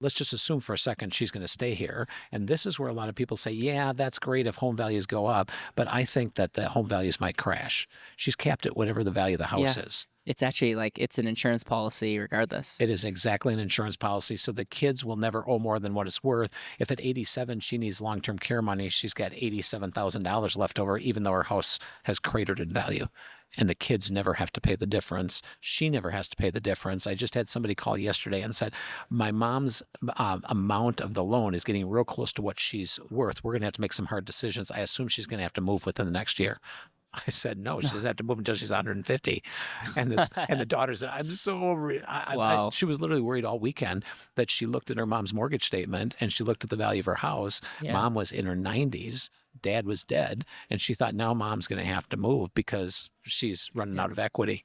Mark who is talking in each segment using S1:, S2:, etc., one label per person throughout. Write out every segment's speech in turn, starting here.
S1: let's just assume for a second she's going to stay here. And this is where a lot of people say, yeah, that's great if home values go up, but I think that the home values might crash. She's capped at whatever the value of the house
S2: Yeah.
S1: is.
S2: It's actually like it's an insurance policy regardless.
S1: It is exactly an insurance policy. So the kids will never owe more than what it's worth. If at 87 she needs long-term care money, she's got $87,000 left over, even though her house has cratered in value. And the kids never have to pay the difference. She never has to pay the difference. I just had somebody call yesterday and said, my mom's amount of the loan is getting real close to what she's worth. We're going to have to make some hard decisions. I assume she's going to have to move within the next year. I said, no, she doesn't have to move until she's 150. And the daughter said, I'm so,
S2: Wow.
S1: she was literally worried all weekend that she looked at her mom's mortgage statement and she looked at the value of her house.
S2: Yeah.
S1: Mom was in her 90s. Dad was dead. And she thought now mom's going to have to move because she's running out of equity.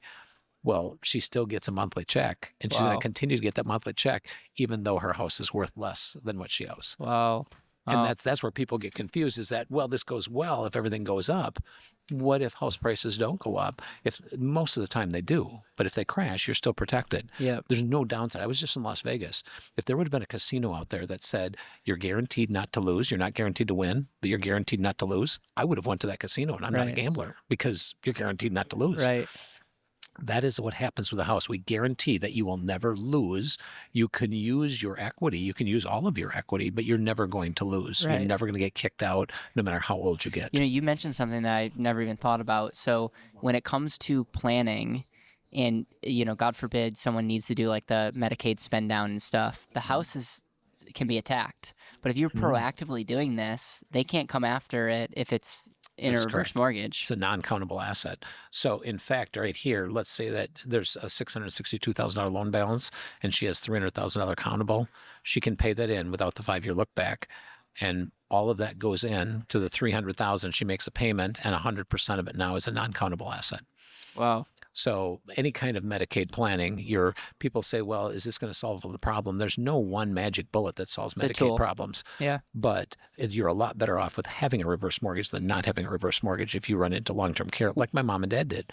S1: Well, she still gets a monthly check and she's going
S2: Wow.
S1: to continue to get that monthly check, even though her house is worth less than what she owes.
S2: Wow.
S1: And that's where people get confused is that, well, this goes well if everything goes up. What if house prices don't go up? If most of the time they do, but if they crash, you're still protected.
S2: Yep.
S1: There's no downside. I was just in Las Vegas. If there would have been a casino out there that said you're guaranteed not to lose, you're not guaranteed to win, but you're guaranteed not to lose, I would have went to that casino, and I'm not a
S2: Right.
S1: gambler because you're guaranteed not to lose.
S2: Right.
S1: That is what happens with a house. We guarantee that you will never lose. You can use your equity. You can use all of your equity, but you're never going to lose. You're
S2: Right.
S1: never going to get kicked out no matter how old you get.
S2: You know, you mentioned something that I never even thought about. So when it comes to planning and, you know, God forbid someone needs to do like the Medicaid spend down and stuff, the house can be attacked. But if you're proactively doing this, they can't come after it if it's in
S1: That's
S2: a reverse
S1: correct.
S2: mortgage.
S1: It's a non-countable asset. So in fact, right here, let's say that there's a $662,000 loan balance and she has $300,000 countable. She can pay that in without the 5-year look back. And all of that goes in to the $300,000. She makes a payment and 100% of it now is a non-countable asset.
S2: Wow.
S1: So any kind of Medicaid planning, people say, well, is this going to solve the problem? There's no one magic bullet that solves
S2: It's a
S1: Medicaid
S2: tool.
S1: problems.
S2: Yeah.
S1: But you're a lot better off with having a reverse mortgage than not having a reverse mortgage if you run into long-term care like my mom and dad did.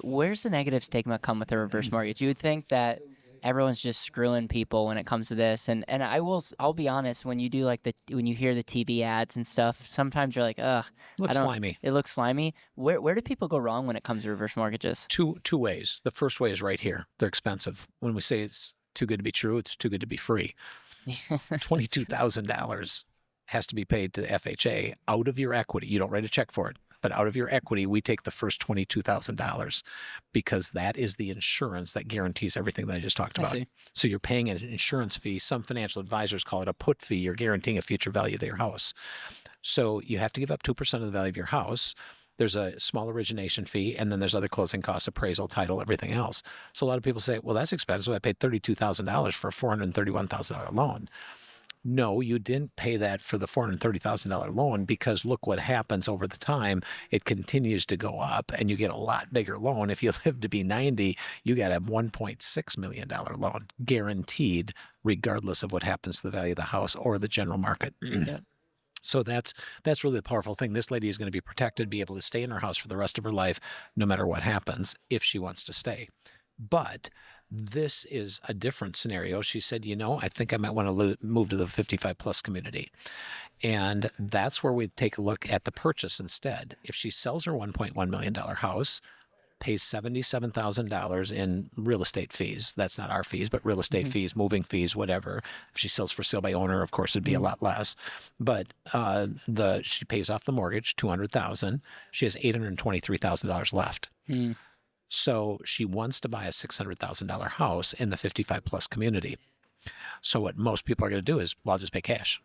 S2: Where's the negative stigma come with a reverse mortgage? You would think that everyone's just screwing people when it comes to this, and I'll be honest, when you do when you hear the TV ads and stuff, sometimes you're like, ugh,
S1: Looks slimy.
S2: It looks slimy. Where do people go wrong when it comes to reverse mortgages?
S1: Two ways. The first way is right here. They're expensive. When we say it's too good to be true, it's too good to be free. $22,000 has to be paid to the FHA out of your equity. You don't write a check for it, but out of your equity, we take the first $22,000 because that is the insurance that guarantees everything that I just talked
S2: I
S1: about.
S2: see.
S1: So you're paying an insurance fee. Some financial advisors call it a put fee. You're guaranteeing a future value of your house. So you have to give up 2% of the value of your house. There's a small origination fee, and then there's other closing costs, appraisal, title, everything else. So a lot of people say, well, that's expensive. I paid $32,000 for a $431,000 loan. No, you didn't pay that for the $430,000 loan because look what happens over the time. It continues to go up and you get a lot bigger loan. If you live to be 90, you got a $1.6 million loan guaranteed regardless of what happens to the value of the house or the general market.
S2: Yeah.
S1: So that's really the powerful thing. This lady is going to be protected, be able to stay in her house for the rest of her life, no matter what happens, if she wants to stay. But this is a different scenario. She said, I think I might want to move to the 55 plus community. And that's where we take a look at the purchase instead. If she sells her $1.1 million house, pays $77,000 in real estate fees. That's not our fees, but real estate fees, moving fees, whatever. If she sells for sale by owner, of course, it'd be a lot less. But she pays off the mortgage, $200,000. She has $823,000 left. So she wants to buy a $600,000 house in the 55 plus community. So what most people are going to do is, well, I'll just pay cash.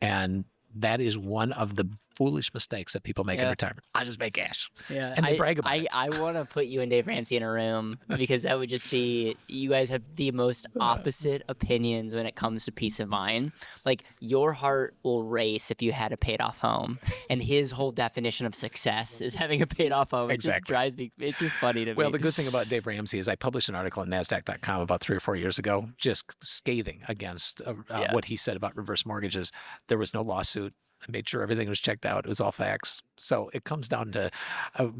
S1: And that is one of the foolish mistakes that people make in retirement. I just pay cash.
S2: Yeah,
S1: and they brag about it.
S2: I want to put you and Dave Ramsey in a room because that would just be, you guys have the most opposite opinions when it comes to peace of mind. Like, your heart will race if you had a paid off home, and his whole definition of success is having a paid off home. It just drives me, it's just funny to me.
S1: Well, the good thing about Dave Ramsey is I published an article at NASDAQ.com about 3 or 4 years ago, just scathing against what he said about reverse mortgages. There was no lawsuit. I made sure everything was checked out. It was all facts. So it comes down to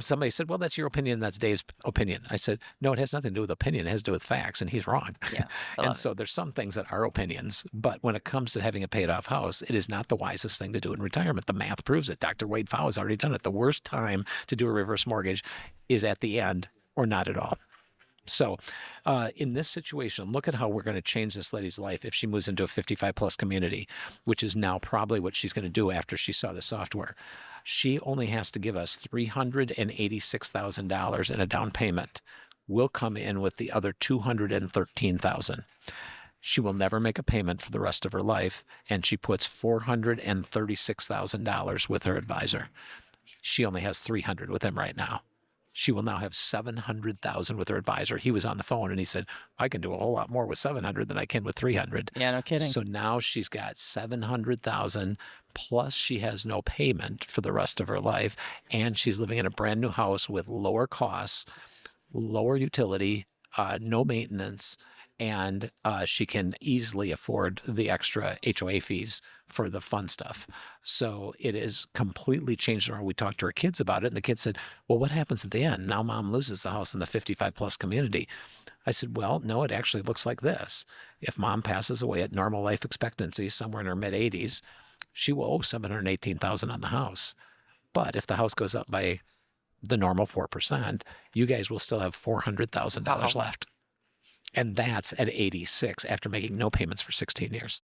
S1: somebody said, well, that's your opinion. That's Dave's opinion. I said, no, it has nothing to do with opinion. It has to do with facts. And he's wrong.
S2: Yeah, I
S1: And
S2: love it.
S1: so there's some things that are opinions. But when it comes to having a paid off house, it is not the wisest thing to do in retirement. The math proves it. Dr. Wade Pfau has already done it. The worst time to do a reverse mortgage is at the end or not at all. So, in this situation, look at how we're going to change this lady's life if she moves into a 55 plus community, which is now probably what she's going to do after she saw the software. She only has to give us $386,000 in a down payment. We'll come in with the other $213,000. She will never make a payment for the rest of her life, and she puts $436,000 with her advisor. She only has $300 with him right now. She will now have $700,000 with her advisor. He was on the phone and he said, I can do a whole lot more with $700 than I can with $300.
S2: Yeah, no kidding.
S1: So now she's got $700,000 plus she has no payment for the rest of her life. And she's living in a brand new house with lower costs, lower utility, no maintenance, and she can easily afford the extra HOA fees for the fun stuff. So it is completely changed her. We talked to her kids about it, and the kids said, well, what happens at the end? Now mom loses the house in the 55 plus community. I said, well, no, it actually looks like this. If mom passes away at normal life expectancy, somewhere in her mid 80s, she will owe $718,000 on the house. But if the house goes up by the normal 4%, you guys will still have $400,000
S2: Wow.
S1: left. And that's at 86 after making no payments for 16 years.